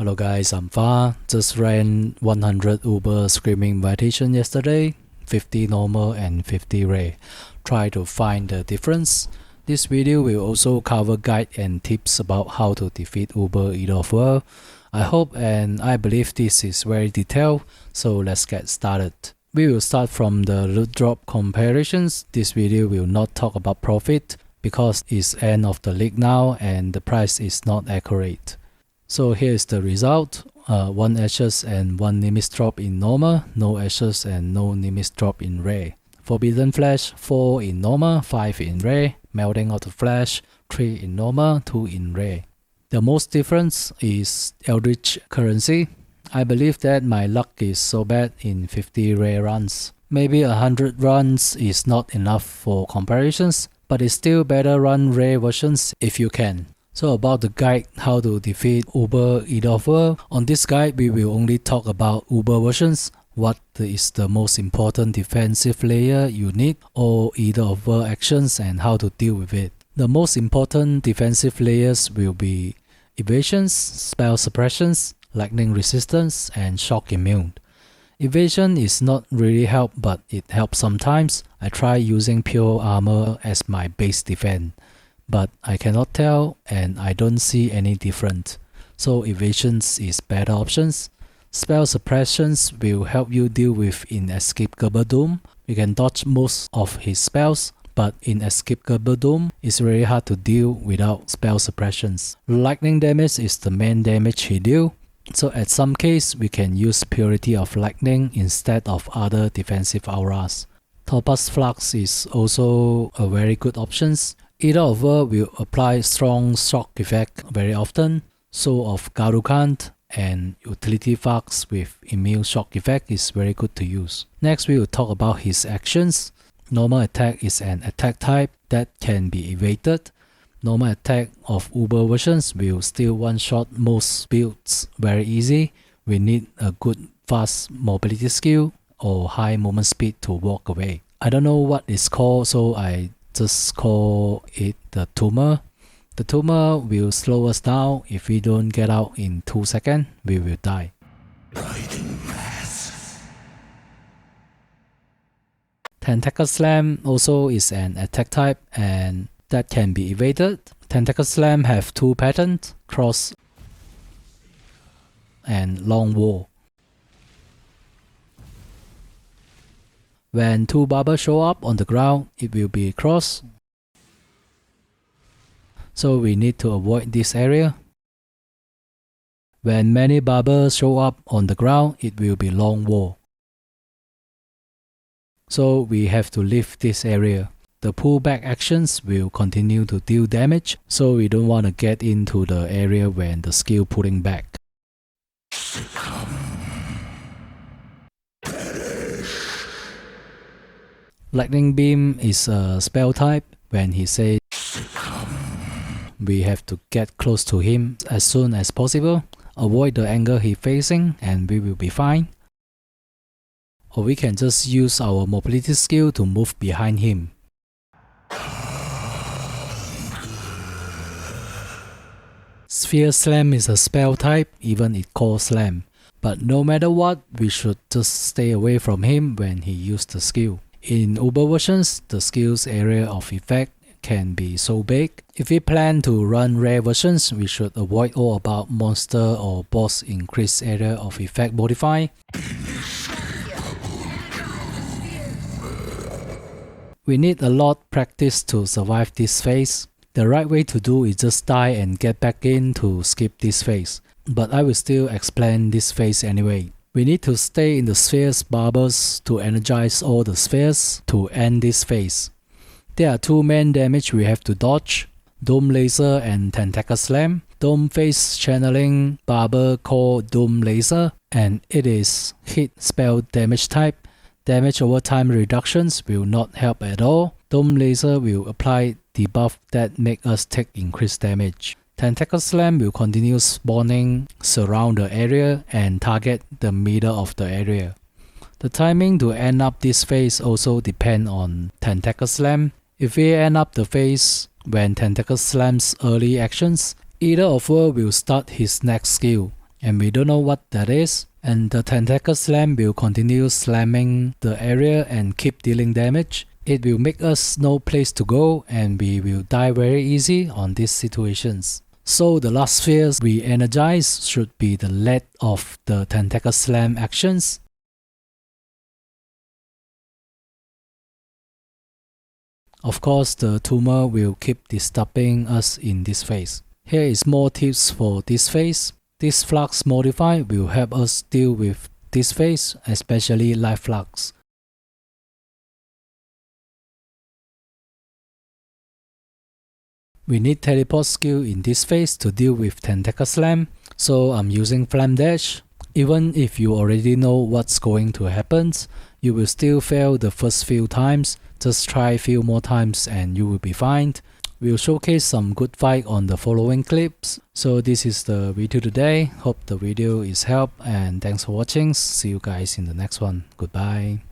Hello guys, I'm Fa. Just ran 100 Uber Screaming Invitation yesterday, 50 normal and 50 rare. Try to find the difference. This video will also cover guide and tips about how to defeat Uber Eater of World. I hope and I believe this is very detailed, so let's get started. We will start from the loot drop comparisons. This video will not talk about profit because it's end of the league now and the price is not accurate. So here is the result. 1 ashes and 1 Nimitz drop in normal, no ashes and no Nimitz drop in rare. Forbidden Flash 4 in normal, 5 in rare. Melting of the Flash 3 in normal, 2 in rare. The most difference is Eldritch currency. I believe that my luck is so bad in 50 rare runs. Maybe 100 runs is not enough for comparisons, but it's still better run rare versions if you can. So about the guide how to defeat Uber Eater of World. On this guide we will only talk about Uber versions, what is the most important defensive layer you need, or Eater of World actions and how to deal with it. The most important defensive layers will be evasions, spell suppressions, lightning resistance, and shock immune. Evasion is not really help, but it helps sometimes. I try using pure armor as my base defense, but I cannot tell and I don't see any difference. So evasions is better options. Spell suppressions will help you deal with Inescapable Doom. You can dodge most of his spells, but Inescapable Doom is really hard to deal without spell suppressions. Lightning damage is the main damage he deal. So at some case we can use Purity of Lightning instead of other defensive auras. Topaz Flux is also a very good option. Eater of World will apply strong shock effect very often. So of Garukant and Utility Flux with immune shock effect is very good to use. Next we will talk about his actions. Normal attack is an attack type that can be evaded. Normal attack of Uber versions will still one-shot most builds very easy. We need a good fast mobility skill or high movement speed to walk away. I don't know what it's called, so I just call it the tumor. The tumor will slow us down. If we don't get out in 2 seconds, we will die. Tentacle Slam also is an attack type and that can be evaded. Tentacle Slam have 2 patterns, cross and long wall. When 2 barbers show up on the ground, it will be cross. So we need to avoid this area. When many barbers show up on the ground, it will be long wall. So we have to leave this area. The pullback actions will continue to deal damage, so we don't want to get into the area when the skill pulling back. Lightning Beam is a spell type. When he says we have to get close to him as soon as possible, avoid the angle he's facing and we will be fine. Or we can just use our mobility skill to move behind him. Sphere Slam is a spell type, even it called Slam. But no matter what, we should just stay away from him when he uses the skill. In Uber versions, the skill's area of effect can be so big. If we plan to run rare versions, we should avoid all about monster or boss increased area of effect modify. We need a lot practice to survive this phase. The right way to do is just die and get back in to skip this phase. But I will still explain this phase anyway. We need to stay in the spheres barbers to energize all the spheres to end this phase. There are 2 main damage we have to dodge, Dome Laser and Tentacle Slam. Dome Face channeling barber called Dome Laser and it is hit spell damage type. Damage over time reductions will not help at all. Dome Laser will apply debuff that make us take increased damage. Tentacle Slam will continue spawning surround the area and target the middle of the area. The timing to end up this phase also depend on Tentacle Slam. If we end up the phase when Tentacle Slam's early actions, Eater of World will start his next skill, and we don't know what that is. And the Tentacle Slam will continue slamming the area and keep dealing damage. It will make us no place to go, and we will die very easy on these situations. So the last spheres we energize should be the lead of the Tentacle Slam actions. Of course, the tumor will keep disturbing us in this phase. Here is more tips for this phase. This flux modify will help us deal with this phase, especially life flux. We need teleport skill in this phase to deal with Tentacle Slam, so I'm using Flame Dash. Even if you already know what's going to happen, you will still fail the first few times. Just try a few more times and you will be fine. We'll showcase some good fight on the following clips. So this is the video today. Hope the video is help and thanks for watching. See you guys in the next one. Goodbye.